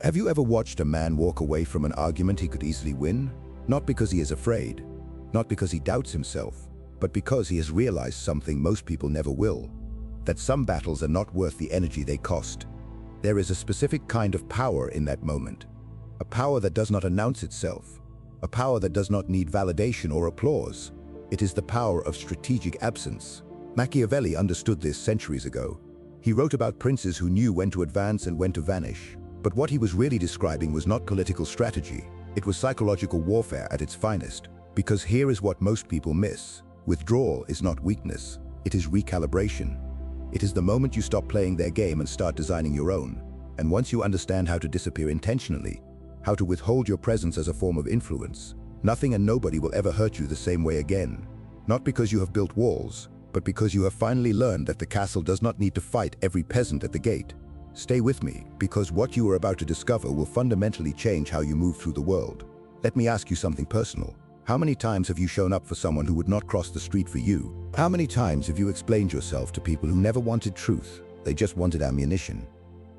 Have you ever watched a man walk away from an argument he could easily win? Not because he is afraid, not because he doubts himself, but because he has realized something most people never will, that some battles are not worth the energy they cost. There is a specific kind of power in that moment, a power that does not announce itself, a power that does not need validation or applause. It is the power of strategic absence. Machiavelli understood this centuries ago. He wrote about princes who knew when to advance and when to vanish. But what he was really describing was not political strategy. It was psychological warfare at its finest. Because here is what most people miss. Withdrawal is not weakness. It is recalibration. It is the moment you stop playing their game and start designing your own. And once you understand how to disappear intentionally, how to withhold your presence as a form of influence, nothing and nobody will ever hurt you the same way again. Not because you have built walls, but because you have finally learned that the castle does not need to fight every peasant at the gate. Stay with me, because what you are about to discover will fundamentally change how you move through the world. Let me ask you something personal. How many times have you shown up for someone who would not cross the street for you? How many times have you explained yourself to people who never wanted truth? They just wanted ammunition.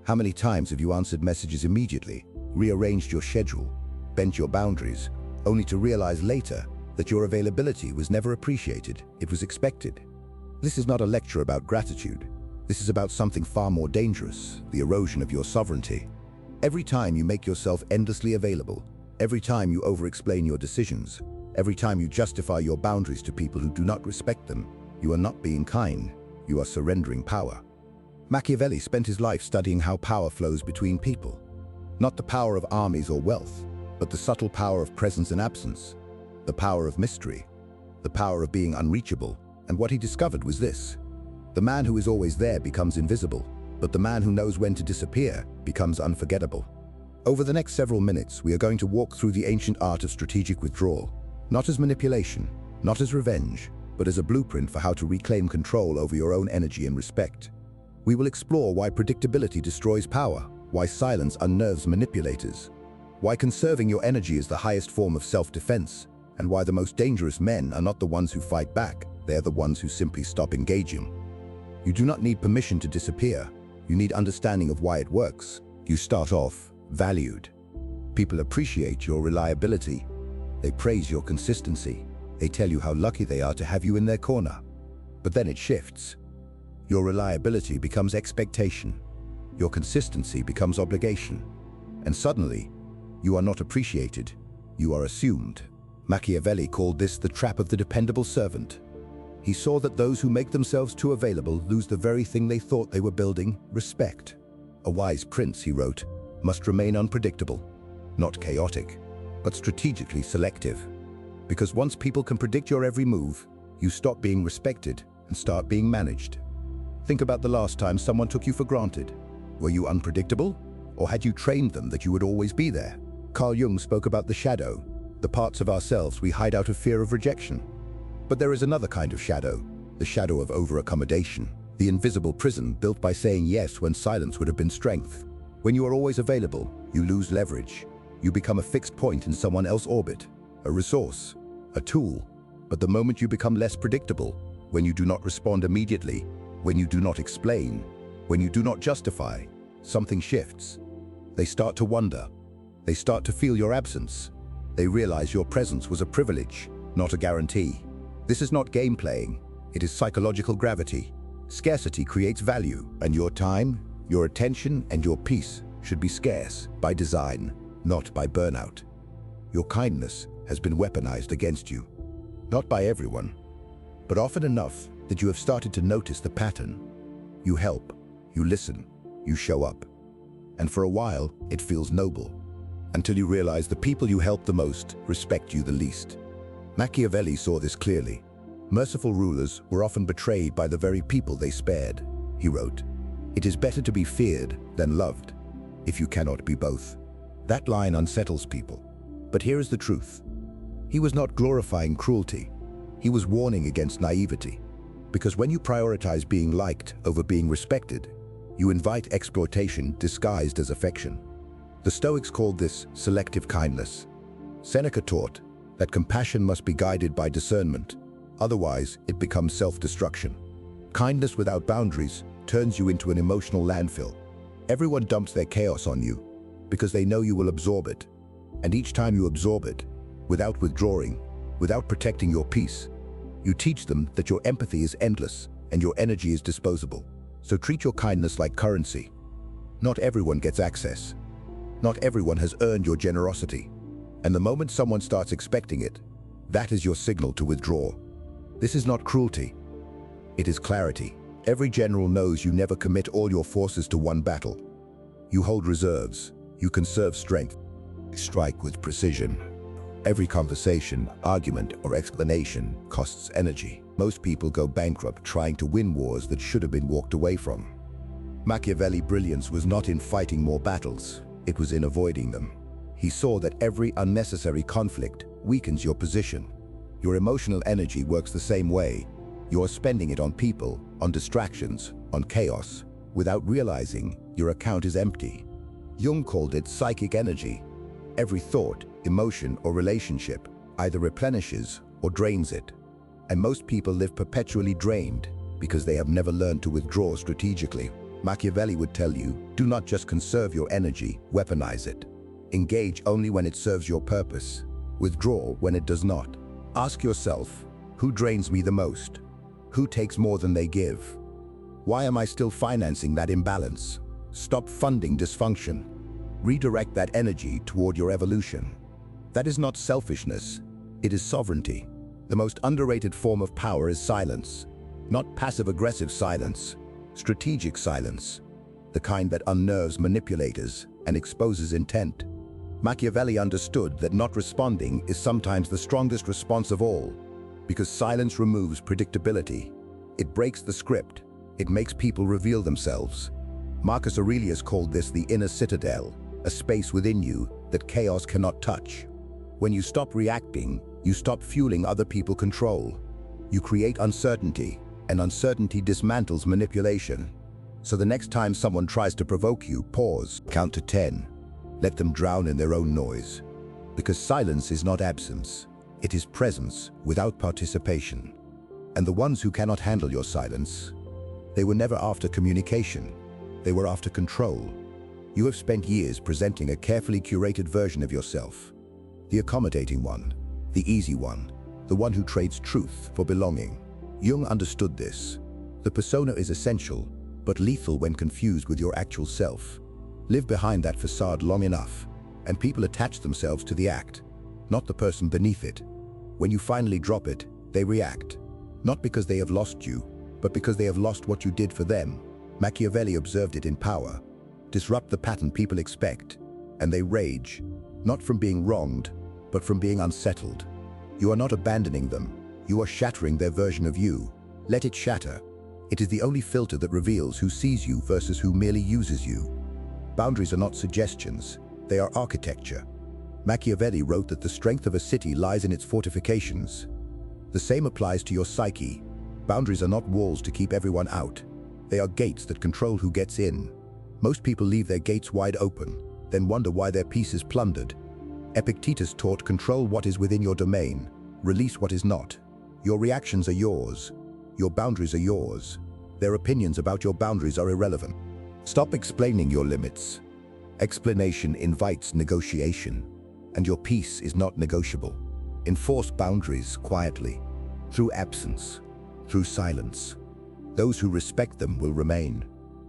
How many times have you answered messages immediately, rearranged your schedule, bent your boundaries, only to realize later that your availability was never appreciated, it was expected? This is not a lecture about gratitude. This is about something far more dangerous, the erosion of your sovereignty. Every time you make yourself endlessly available, every time you over-explain your decisions, every time you justify your boundaries to people who do not respect them, you are not being kind, you are surrendering power. Machiavelli spent his life studying how power flows between people. Not the power of armies or wealth, but the subtle power of presence and absence, the power of mystery, the power of being unreachable. And what he discovered was this: the man who is always there becomes invisible, but the man who knows when to disappear becomes unforgettable. Over the next several minutes, we are going to walk through the ancient art of strategic withdrawal, not as manipulation, not as revenge, but as a blueprint for how to reclaim control over your own energy and respect. We will explore why predictability destroys power, why silence unnerves manipulators, why conserving your energy is the highest form of self-defense, and why the most dangerous men are not the ones who fight back, they are the ones who simply stop engaging. You do not need permission to disappear. You need understanding of why it works. You start off valued. People appreciate your reliability. They praise your consistency. They tell you how lucky they are to have you in their corner. But then it shifts. Your reliability becomes expectation. Your consistency becomes obligation. And suddenly, you are not appreciated. You are assumed. Machiavelli called this the trap of the dependable servant. He saw that those who make themselves too available lose the very thing they thought they were building: respect. A wise prince, he wrote, must remain unpredictable, not chaotic, but strategically selective. Because once people can predict your every move, you stop being respected and start being managed. Think about the last time someone took you for granted. Were you unpredictable? Or had you trained them that you would always be there? Carl Jung spoke about the shadow, the parts of ourselves we hide out of fear of rejection. But there is another kind of shadow, the shadow of over-accommodation, the invisible prison built by saying yes when silence would have been strength. When you are always available, you lose leverage. You become a fixed point in someone else's orbit, a resource, a tool. But the moment you become less predictable, when you do not respond immediately, when you do not explain, when you do not justify, something shifts. They start to wonder. They start to feel your absence. They realize your presence was a privilege, not a guarantee. This is not game playing. It is psychological gravity. Scarcity creates value, and your time, your attention, and your peace should be scarce by design, not by burnout. Your kindness has been weaponized against you. Not by everyone, but often enough that you have started to notice the pattern. You help, you listen, you show up. And for a while, it feels noble, until you realize the people you help the most respect you the least. Machiavelli saw this clearly. Merciful rulers were often betrayed by the very people they spared. He wrote, "It is better to be feared than loved, if you cannot be both." That line unsettles people. But here is the truth. He was not glorifying cruelty. He was warning against naivety. Because when you prioritize being liked over being respected, you invite exploitation disguised as affection. The Stoics called this selective kindness. Seneca taught that compassion must be guided by discernment, otherwise it becomes self-destruction. Kindness without boundaries turns you into an emotional landfill. Everyone dumps their chaos on you. because they know you will absorb it. And each time you absorb it, without withdrawing, without protecting your peace, you teach them that your empathy is endless and your energy is disposable. So treat your kindness like currency. Not everyone gets access. Not everyone has earned your generosity. And the moment someone starts expecting it, that is your signal to withdraw. This is not cruelty. It is clarity. Every general knows you never commit all your forces to one battle. You hold reserves. You conserve strength. Strike with precision. Every conversation, argument, or explanation costs energy. Most people go bankrupt trying to win wars that should have been walked away from. Machiavelli's brilliance was not in fighting more battles. It was in avoiding them. He saw that every unnecessary conflict weakens your position. Your emotional energy works the same way. You are spending it on people, on distractions, on chaos. Without realizing, your account is empty. Jung called it psychic energy. Every thought, emotion, or relationship either replenishes or drains it. And most people live perpetually drained because they have never learned to withdraw strategically. Machiavelli would tell you, do not just conserve your energy, weaponize it. Engage only when it serves your purpose. Withdraw when it does not. Ask yourself, who drains me the most? Who takes more than they give? Why am I still financing that imbalance? Stop funding dysfunction. Redirect that energy toward your evolution. That is not selfishness, it is sovereignty. The most underrated form of power is silence. Not passive-aggressive silence, strategic silence. The kind that unnerves manipulators and exposes intent. Machiavelli understood that not responding is sometimes the strongest response of all, because silence removes predictability. It breaks the script. It makes people reveal themselves. Marcus Aurelius called this the inner citadel, a space within you that chaos cannot touch. When you stop reacting, you stop fueling other people's control. You create uncertainty, and uncertainty dismantles manipulation. So the next time someone tries to provoke you, pause, count to 10. Let them drown in their own noise. Because silence is not absence, it is presence without participation. And the ones who cannot handle your silence, they were never after communication, they were after control. You have spent years presenting a carefully curated version of yourself. The accommodating one, the easy one, the one who trades truth for belonging. Jung understood this. The persona is essential, but lethal when confused with your actual self. Live behind that facade long enough, and people attach themselves to the act, not the person beneath it. When you finally drop it, they react. Not because they have lost you, but because they have lost what you did for them. Machiavelli observed it in power. Disrupt the pattern people expect, and they rage, not from being wronged, but from being unsettled. You are not abandoning them, you are shattering their version of you. Let it shatter. It is the only filter that reveals who sees you versus who merely uses you. Boundaries are not suggestions, they are architecture. Machiavelli wrote that the strength of a city lies in its fortifications. The same applies to your psyche. Boundaries are not walls to keep everyone out. They are gates that control who gets in. Most people leave their gates wide open, then wonder why their peace is plundered. Epictetus taught, control what is within your domain, release what is not. Your reactions are yours. Your boundaries are yours. Their opinions about your boundaries are irrelevant. Stop explaining your limits. Explanation invites negotiation, and your peace is not negotiable. Enforce boundaries quietly, through absence, through silence. Those who respect them will remain.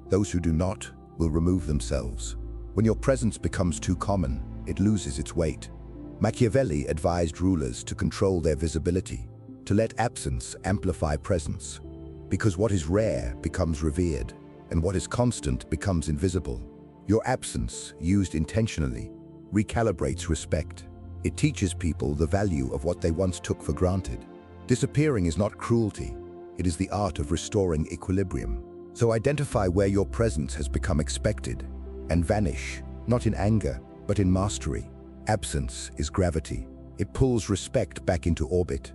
Those who do not will remove themselves. When your presence becomes too common, it loses its weight. Machiavelli advised rulers to control their visibility, to let absence amplify presence, because what is rare becomes revered, and what is constant becomes invisible. Your absence, used intentionally, recalibrates respect. It teaches people the value of what they once took for granted. Disappearing is not cruelty, it is the art of restoring equilibrium. So identify where your presence has become expected, and vanish, not in anger, but in mastery. Absence is gravity. It pulls respect back into orbit.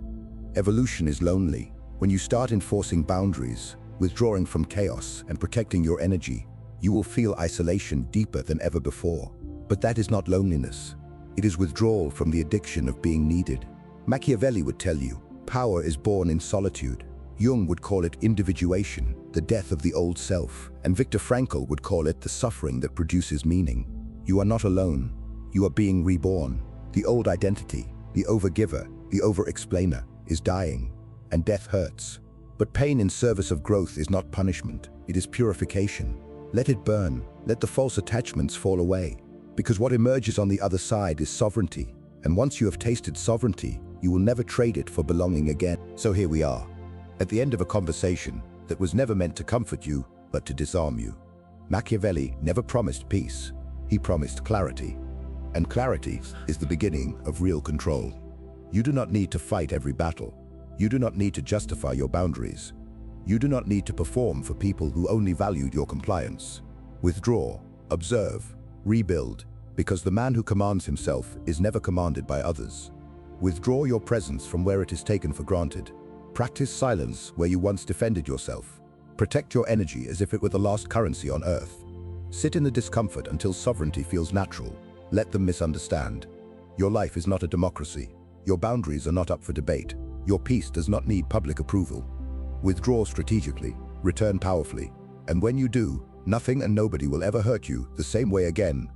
Evolution is lonely. When you start enforcing boundaries, withdrawing from chaos and protecting your energy, you will feel isolation deeper than ever before. But that is not loneliness. It is withdrawal from the addiction of being needed. Machiavelli would tell you, power is born in solitude. Jung would call it individuation, the death of the old self, and Viktor Frankl would call it the suffering that produces meaning. You are not alone. You are being reborn. The old identity, the overgiver, the over-explainer, is dying, and death hurts. But pain in service of growth is not punishment, it is purification. Let it burn, let the false attachments fall away, because what emerges on the other side is sovereignty, and once you have tasted sovereignty, you will never trade it for belonging again. So here we are, at the end of a conversation that was never meant to comfort you, but to disarm you. Machiavelli never promised peace, he promised clarity. And clarity is the beginning of real control. You do not need to fight every battle. You do not need to justify your boundaries. You do not need to perform for people who only valued your compliance. Withdraw, observe, rebuild, because the man who commands himself is never commanded by others. Withdraw your presence from where it is taken for granted. Practice silence where you once defended yourself. Protect your energy as if it were the last currency on earth. Sit in the discomfort until sovereignty feels natural. Let them misunderstand. Your life is not a democracy. Your boundaries are not up for debate. Your peace does not need public approval. Withdraw strategically, return powerfully, and when you do, nothing and nobody will ever hurt you the same way again.